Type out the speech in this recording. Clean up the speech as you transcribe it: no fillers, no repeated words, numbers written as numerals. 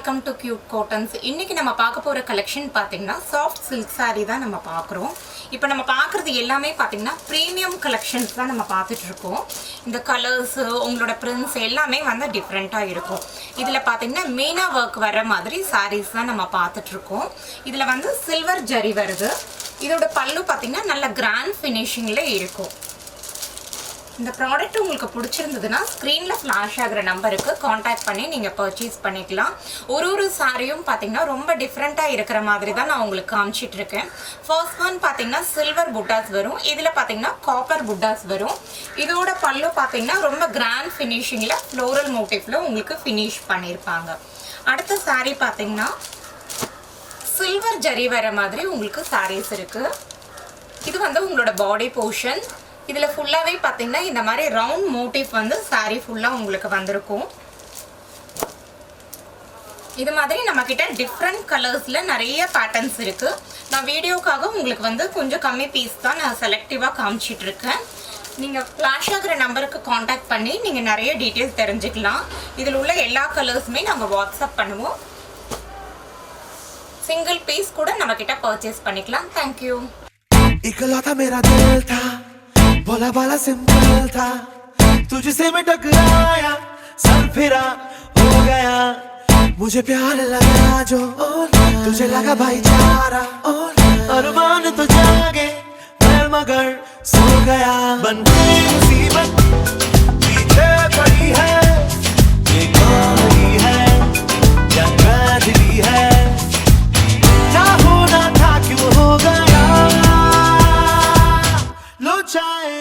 Welcome to cute cottons. இன்னைக்கு நம்ம பார்க்க போகிற கலெக்ஷன் பார்த்தீங்கன்னா சாஃப்ட் சில்க் சாரீ தான் நம்ம பார்க்குறோம். இப்போ நம்ம பார்க்குறது எல்லாமே பார்த்தீங்கன்னா ப்ரீமியம் கலெக்ஷன்ஸ் தான் நம்ம பார்த்துட்ருக்கோம். இந்த கலர்ஸு உங்களோட பிரிண்ட்ஸ் எல்லாமே வந்து டிஃப்ரெண்ட்டாக இருக்கும். இதில் பார்த்தீங்கன்னா மீனா ஒர்க் வர மாதிரி சாரீஸ் தான் நம்ம பார்த்துட்ருக்கோம். இதில் வந்து சில்வர் ஜரி வருது. இதோட பல்லு பார்த்தீங்கன்னா நல்ல கிராண்ட் ஃபினிஷிங்கில் இருக்கும். இந்த ப்ராடக்ட் உங்களுக்கு பிடிச்சிருந்ததுன்னா ஸ்க்ரீனில் ஃப்ளாஷ் ஆகிற நம்பருக்கு காண்டாக்ட் பண்ணி நீங்கள் பர்ச்சேஸ் பண்ணிக்கலாம். ஒரு சாரியும் பார்த்தீங்கன்னா ரொம்ப டிஃப்ரெண்ட்டாக இருக்கிற மாதிரி தான் நான் உங்களுக்கு காமிச்சிட்டு இருக்கேன். ஃபர்ஸ்ட் ஒன் பார்த்தீங்கன்னா சில்வர் புட்டாஸ் வரும். இதில் பார்த்தீங்கன்னா காப்பர் புட்டாஸ் வரும். இதோட பல்லு பார்த்தீங்கன்னா ரொம்ப கிராண்ட் ஃபினிஷிங்கில் ஃப்ளோரல் மோட்டிஃபில் உங்களுக்கு ஃபினிஷ் பண்ணியிருப்பாங்க. அடுத்த சாரீ பார்த்தீங்கன்னா சில்வர் ஜரி வர மாதிரி உங்களுக்கு சாரீஸ் இருக்குது. இது வந்து உங்களோட பாடி போர்ஷன். இதில் ஃபுல்லாகவே பார்த்தீங்கன்னா இந்த மாதிரி ரவுண்ட் மோட்டிவ் வந்து சாரீ ஃபுல்லாக உங்களுக்கு வந்திருக்கும். இது மாதிரி நம்மக்கிட்ட டிஃப்ரெண்ட் கலர்ஸில் நிறைய பேட்டர்ன்ஸ் இருக்குது. நான் வீடியோக்காக உங்களுக்கு வந்து கொஞ்சம் கம்மி பீஸ் தான் நான் செலக்டிவாக காமிச்சிட்ருக்கேன். நீங்கள் ஃப்ளாஷ் ஆகிற நம்பருக்கு காண்டாக்ட் பண்ணி நீங்கள் நிறைய டீட்டெயில்ஸ் தெரிஞ்சுக்கலாம். இதில் உள்ள எல்லா கலர்ஸுமே நாங்கள் வாட்ஸ்அப் பண்ணுவோம். சிங்கிள் பீஸ் கூட நம்மக்கிட்ட பர்ச்சேஸ் பண்ணிக்கலாம். தேங்க்யூ. भोला भाला सिंपल था, तुझसे मैं टकराया, सर फिरा हो गया, मुझे प्यार लगा जो तुझे लगा भाईचारा, अरमान तो जागे मैं मगर सो गया, बन गई मुसीबत पीछे पड़ी है, ये कहानी है या ट्रेजेडी है, ना होना था क्यों हो गया, लो चाहे